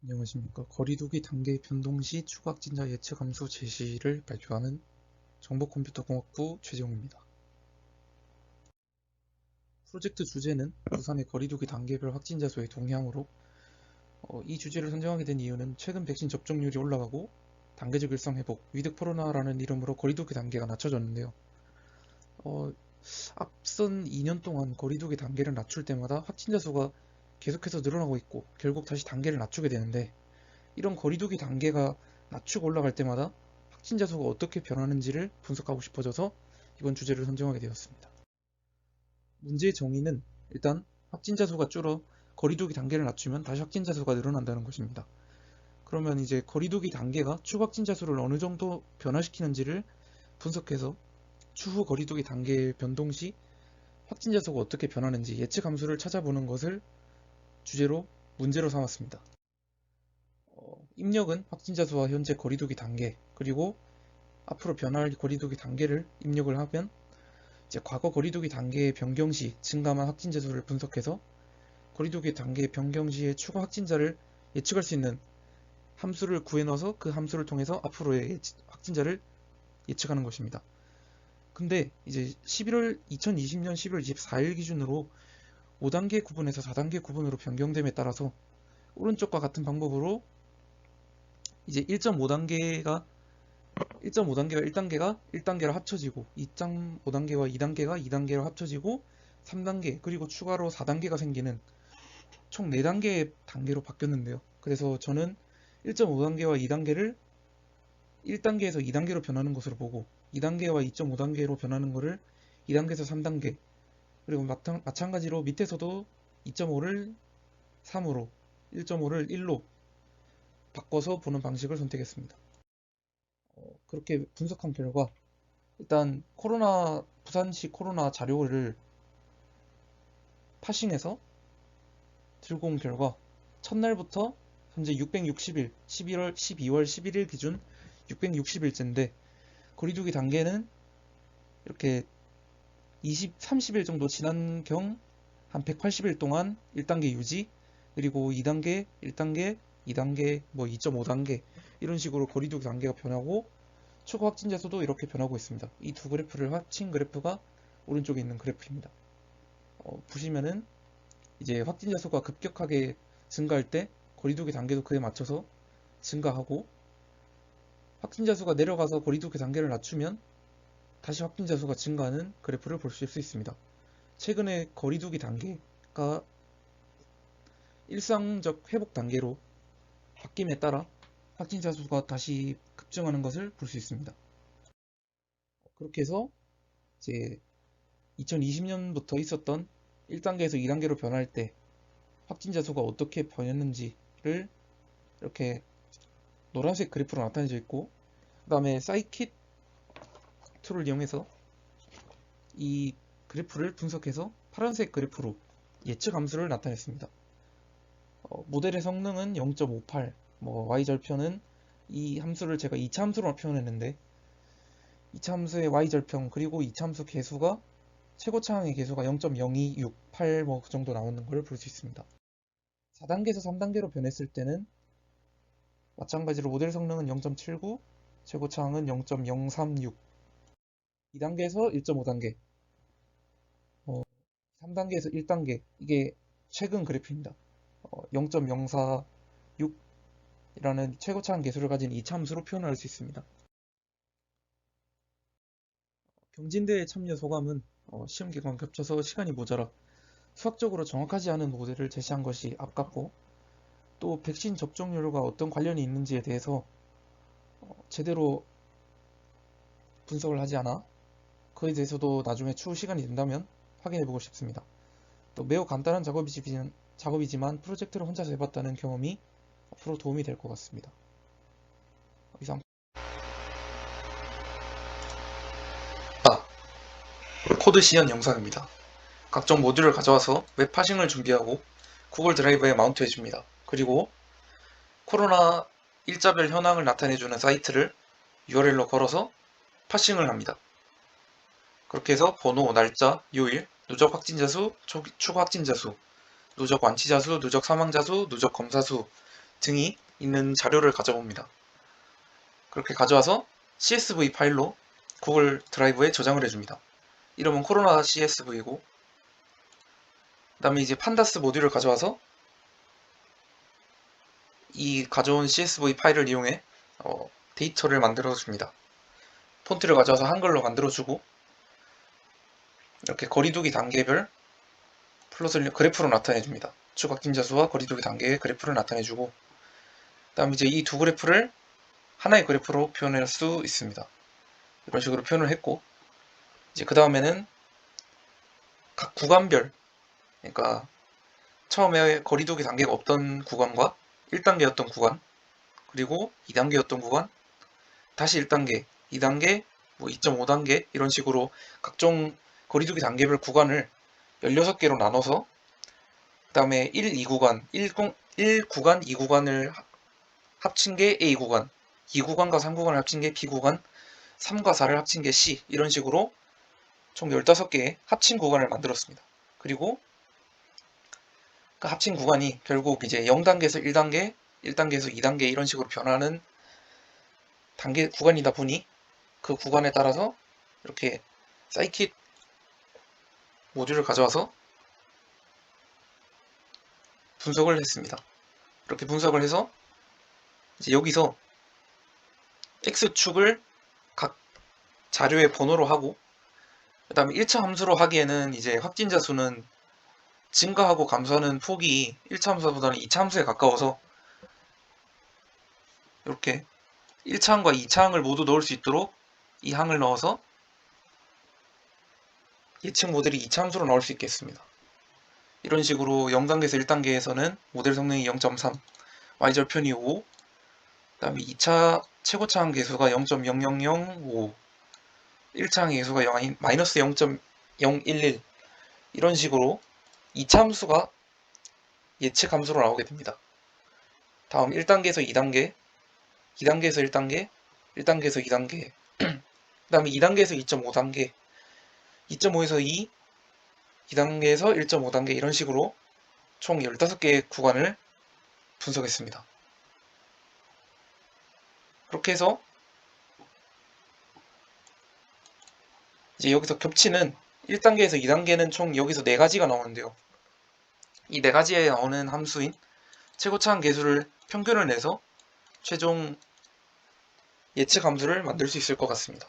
안녕하십니까. 거리두기 단계 변동 시 추가 확진자 예측 함수 제시를 발표하는 정보컴퓨터공학부 최재용입니다. 프로젝트 주제는 부산의 거리두기 단계별 확진자 수의 동향으로 이 주제를 선정하게 된 이유는 최근 백신 접종률이 올라가고 단계적 일상 회복, 위드 코로나라는 이름으로 거리두기 단계가 낮춰졌는데요. 어, 앞선 2년 동안 거리두기 단계를 낮출 때마다 확진자 수가 계속해서 늘어나고 있고 결국 다시 단계를 낮추게 되는데 이런 거리두기 단계가 낮추고 올라갈 때마다 확진자 수가 어떻게 변하는지를 분석하고 싶어져서 이번 주제를 선정하게 되었습니다. 문제의 정의는 일단 확진자 수가 줄어 거리두기 단계를 낮추면 다시 확진자 수가 늘어난다는 것입니다. 그러면 이제 거리두기 단계가 추가 확진자 수를 어느 정도 변화시키는지를 분석해서 추후 거리두기 단계 변동 시 확진자 수가 어떻게 변하는지 예측 함수를 찾아보는 것을 주제로 문제로 삼았습니다. 입력은 확진자 수와 현재 거리두기 단계, 그리고 앞으로 변화할 거리두기 단계를 입력을 하면 이제 과거 거리두기 단계의 변경 시 증가한 확진자 수를 분석해서 거리두기 단계 변경 시의 추가 확진자를 예측할 수 있는 함수를 구해 넣어서 그 함수를 통해서 앞으로의 확진자를 예측하는 것입니다. 근데 이제 2020년 11월 24일 기준으로 5단계 구분에서 4단계 구분으로 변경됨에 따라서 오른쪽과 같은 방법으로 이제 1.5단계가 1단계가 합쳐지고 2.5단계와 2단계가 2단계로 합쳐지고 3단계 그리고 추가로 4단계가 생기는 총 4단계의 단계로 바뀌었는데요. 그래서 저는 1.5단계와 2단계를 1단계에서 2단계로 변하는 것으로 보고 2단계와 2.5단계로 변하는 것을 2단계에서 3단계 그리고 마찬가지로 밑에서도 2.5를 3으로 1.5를 1로 바꿔서 보는 방식을 선택했습니다. 그렇게 분석한 결과 일단 부산시 코로나 자료를 파싱해서 들고 온 결과 첫날부터 현재 660일, 12월 11일 기준 660일째인데 거리두기 단계는 이렇게 30일 정도 지난 경 한 180일 동안 1단계 유지, 그리고 2단계, 1단계, 2단계, 뭐 2.5단계 이런 식으로 거리두기 단계가 변하고 추가 확진자 수도 이렇게 변하고 있습니다. 이 두 그래프를 합친 그래프가 오른쪽에 있는 그래프입니다. 보시면은 이제 확진자 수가 급격하게 증가할 때 거리두기 단계도 그에 맞춰서 증가하고 확진자 수가 내려가서 거리두기 단계를 낮추면 다시 확진자 수가 증가하는 그래프를 보실 수 있습니다. 최근에 거리두기 단계가 일상적 회복 단계로 바뀜에 따라 확진자 수가 다시 급증하는 것을 볼 수 있습니다. 그렇게 해서 이제 2020년부터 있었던 1단계에서 2단계로 변할 때 확진자 수가 어떻게 변했는지를 이렇게 노란색 그래프로 나타내져 있고, 그 다음에 사이킷 툴을 이용해서 이 그래프를 분석해서 파란색 그래프로 예측 함수를 나타냈습니다. 모델의 성능은 0.58, y절편은 이 함수를 제가 2차 함수로 표현했는데 2차 함수의 y절편 그리고 2차 함수 개수가 최고차항의 개수가 0.0268 그 정도 나오는 걸 볼 수 있습니다. 4단계에서 3단계로 변했을 때는 마찬가지로 모델 성능은 0.79, 최고차항은 0.036, 2단계에서 1.5단계, 3단계에서 1단계, 이게 최근 그래프입니다. 0.046이라는 최고차항 개수를 가진 이 참수로 표현할 수 있습니다. 경진대회 참여 소감은 시험 기간 겹쳐서 시간이 모자라 수학적으로 정확하지 않은 모델을 제시한 것이 아깝고, 또 백신 접종률과 어떤 관련이 있는지에 대해서 제대로 분석을 하지 않아 그에 대해서도 나중에 추후 시간이 된다면 확인해보고 싶습니다. 또 매우 간단한 작업이지만 프로젝트를 혼자서 해봤다는 경험이 앞으로 도움이 될 것 같습니다. 이상. 코드 시연 영상입니다. 각종 모듈을 가져와서 웹 파싱을 준비하고 구글 드라이브에 마운트 해줍니다. 그리고 코로나 일자별 현황을 나타내주는 사이트를 URL로 걸어서 파싱을 합니다. 그렇게 해서 번호, 날짜, 요일, 누적 확진자 수, 추가 확진자 수, 누적 완치자 수, 누적 사망자 수, 누적 검사 수 등이 있는 자료를 가져옵니다. 그렇게 가져와서 CSV 파일로 구글 드라이브에 저장을 해줍니다. 이러면 코로나 CSV고, 그 다음에 이제 판다스 모듈을 가져와서 이 가져온 CSV 파일을 이용해 데이터를 만들어줍니다. 폰트를 가져와서 한글로 만들어주고, 이렇게 거리두기 단계별 플롯을 그래프로 나타내줍니다. 축 확진자 수와 거리두기 단계의 그래프를 나타내주고, 그 다음 이제 이 두 그래프를 하나의 그래프로 표현할 수 있습니다. 이런 식으로 표현을 했고, 이제 그 다음에는 각 구간별, 그러니까 처음에 거리두기 단계가 없던 구간과 1단계였던 구간, 그리고 2단계였던 구간, 다시 1단계, 2단계, 뭐 2.5단계 이런 식으로 각종 거리두기 단계별 구간을 16개로 나눠서, 그 다음에 1, 2구간, 1구간, 2구간을 합친 게 A구간, 2구간과 3구간을 합친 게 B구간, 3과 4를 합친 게 C, 이런 식으로 총 15개의 합친 구간을 만들었습니다. 그리고 그 합친 구간이 결국 이제 0단계에서 1단계, 1단계에서 2단계 이런 식으로 변하는 단계 구간이다 보니 그 구간에 따라서 이렇게 사이킷 모듈을 가져와서 분석을 했습니다. 이렇게 분석을 해서 이제 여기서 X축을 각 자료의 번호로 하고, 그 다음에 1차 함수로 하기에는 이제 확진자 수는 증가하고 감소하는 폭이 1차 함수보다는 2차 함수에 가까워서 이렇게 1차 항과 2차 항을 모두 넣을 수 있도록 이 항을 넣어서 예측 모델이 2차 함수로 나올 수 있겠습니다. 이런 식으로 0단계에서 1단계에서는 모델 성능이 0.3, Y절편이 5, 그 다음에 2차 최고차 항 계수가 0.0005, 1차 항 계수가 마이너스 0.011, 이런 식으로 2차 함수가 예측 함수로 나오게 됩니다. 다음 1단계에서 2단계, 2단계에서 1단계, 1단계에서 2단계, 그 다음에 2단계에서 2.5단계, 2.5에서 2, 2단계에서 1.5단계 이런 식으로 총 15개의 구간을 분석했습니다. 그렇게 해서 이제 여기서 겹치는 1단계에서 2단계는 총 여기서 4가지가 나오는데요. 이 4가지에 나오는 함수인 최고차항 계수를 평균을 내서 최종 예측 함수를 만들 수 있을 것 같습니다.